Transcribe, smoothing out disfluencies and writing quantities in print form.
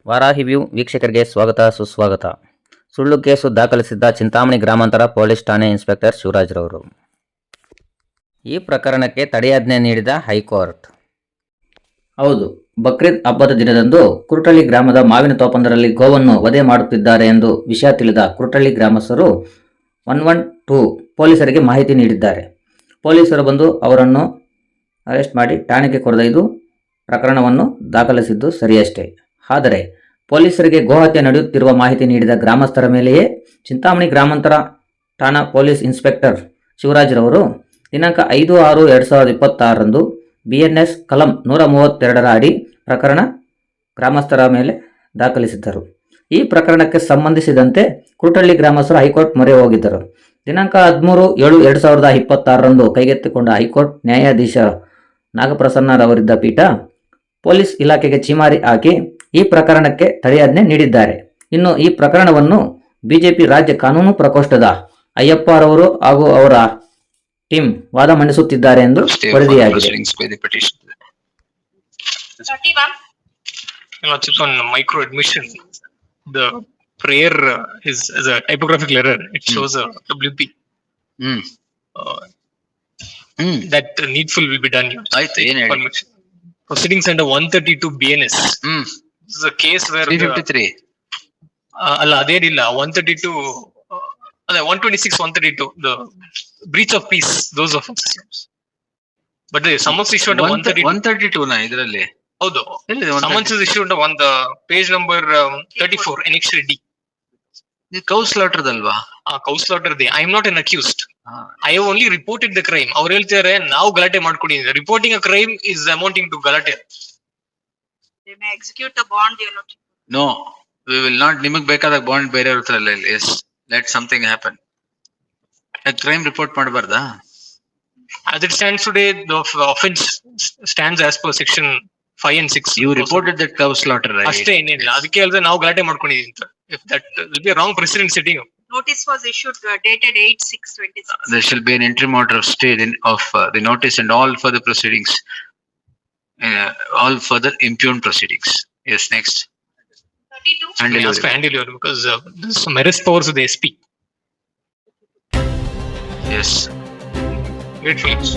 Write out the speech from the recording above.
Varahi view ವೀಕ್ಷಕರಿಗೆ ಸ್ವಾಗತ ಸುಸ್ವಾಗತ. ಸುಳ್ಳು ಕೇಸು ದಾಖಲಿಸಿದ್ದ ಚಿಂತಾಮಣಿ ಗ್ರಾಮಾಂತರ ಪೊಲೀಸ್ ಠಾಣೆ ಇನ್ಸ್ಪೆಕ್ಟರ್ ಶಿವರಾಜ್ರವರು. ಈ ಪ್ರಕರಣಕ್ಕೆ ತಡೆಯಾಜ್ಞೆ ನೀಡಿದ ಹೈಕೋರ್ಟ್. ಹೌದು, ಬಕ್ರೀದ್ ಹಬ್ಬದ ದಿನದಂದು ಕುರುಟಳ್ಳಿ ಗ್ರಾಮದ ಮಾವಿನ ತೋಪೊಂದರಲ್ಲಿ ಗೋವನ್ನು ವಧೆ ಮಾಡುತ್ತಿದ್ದಾರೆ ಎಂದು ವಿಷಯ ತಿಳಿದ ಕುರುಟಳ್ಳಿ ಗ್ರಾಮಸ್ಥರು 112 ಪೊಲೀಸರಿಗೆ ಮಾಹಿತಿ ನೀಡಿದ್ದಾರೆ. ಪೊಲೀಸರು ಬಂದು ಅವರನ್ನು ಅರೆಸ್ಟ್ ಮಾಡಿ ಠಾಣೆಗೆ ಕರೆದೊಯ್ದು ಪ್ರಕರಣವನ್ನು ದಾಖಲಿಸಿದ್ದು ಸರಿಯಷ್ಟೇ. ಆದರೆ ಪೊಲೀಸರಿಗೆ ಗೋಹತ್ಯೆ ನಡೆಯುತ್ತಿರುವ ಮಾಹಿತಿ ನೀಡಿದ ಗ್ರಾಮಸ್ಥರ ಮೇಲೆಯೇ ಚಿಂತಾಮಣಿ ಗ್ರಾಮಾಂತರ ಠಾಣಾ ಪೊಲೀಸ್ ಇನ್ಸ್ಪೆಕ್ಟರ್ ಶಿವರಾಜ್ರವರು ದಿನಾಂಕ 5/6/2026 BNS ಕಲಂ 132 ಅಡಿ ಪ್ರಕರಣ ಗ್ರಾಮಸ್ಥರ ಮೇಲೆ ದಾಖಲಿಸಿದ್ದರು. ಈ ಪ್ರಕರಣಕ್ಕೆ ಸಂಬಂಧಿಸಿದಂತೆ ಕುರುಟಳ್ಳಿ ಗ್ರಾಮಸ್ಥರು ಹೈಕೋರ್ಟ್ ಮೊರೆ ಹೋಗಿದ್ದರು. ದಿನಾಂಕ 13/7/2026 ಕೈಗೆತ್ತಿಕೊಂಡ ಹೈಕೋರ್ಟ್ ನ್ಯಾಯಾಧೀಶ ನಾಗಪ್ರಸನ್ನರವರಿದ್ದ ಪೀಠ ಪೊಲೀಸ್ ಇಲಾಖೆಗೆ ಛೀಮಾರಿ ಹಾಕಿ ಈ ಪ್ರಕರಣಕ್ಕೆ ತಡೆಯಾಜ್ಞೆ ನೀಡಿದ್ದಾರೆ. ಇನ್ನು ಈ ಪ್ರಕರಣವನ್ನು ಬಿಜೆಪಿ ರಾಜ್ಯ ಕಾನೂನು ಪ್ರಕೋಷ್ಠದ ಅಯ್ಯಪ್ಪರವರು ಹಾಗೂ ಅವರ ಟೀಮ್ ವಾದ ಮಂಡಿಸುತ್ತಿದ್ದಾರೆ ಎಂದು ವರದಿಯಾಗಿದೆ. On micro admission, the prayer is a typographical error. It shows a WP. That needful will be done. Proceedings under 132 BNS. This is a case where 353. ಅಲ್ಲ ಅದೇನಿಲ್ಲ 132 ಅದೇ 126 132 the breach of peace, those offenses. But the summons issued under 132 ನಾ ಇದರಲ್ಲಿ. ಹೌದು, summons is issued on the page number 34 annexure D. ಇದು councillor ಅಲ್ವಾ? Councillor ದೇ. I am not an accused. I have only reported the crime. ಅವ್ರು ಹೇಳ್ತಾರೆ ನಾವು ಗಲಾಟೆ ಮಾಡ್ಕೊಂಡಿದ್ದೀವಿ. Reporting a crime is amounting to ಗಲಾಟೆ. They may execute the bond, you know. No, we will not. ನಿಮಗೆ ಬೇಕಾದಾಗ ಬಾಂಡ್ ಬೇರೆ ಇರುತ್ತಲ್ಲ. Yes, let something happen. A crime report ಮಾಡಬಾರ್ದಾ? As it stands today, the offense stands as per section 5 and 6. You reported that cow slaughter, right? ಅಷ್ಟೇ, ಏನಿಲ್ಲ. ಅದಕ್ಕೆ ಹೇಳಿದ್ರೆ ನಾವು ಗಲಾಟೆ ಮಾಡ್ಕೊಂಡಿದ್ದೀವಿ ಅಂತ. If that will be a wrong precedent setting. Notice was issued dated 8/6/26. There shall be an interim order of stay of the notice and all further proceedings, all further impugned proceedings. Yes, next. 32. Hand delivery because there's some arrest powers of the SP. Yes. Great Phillips.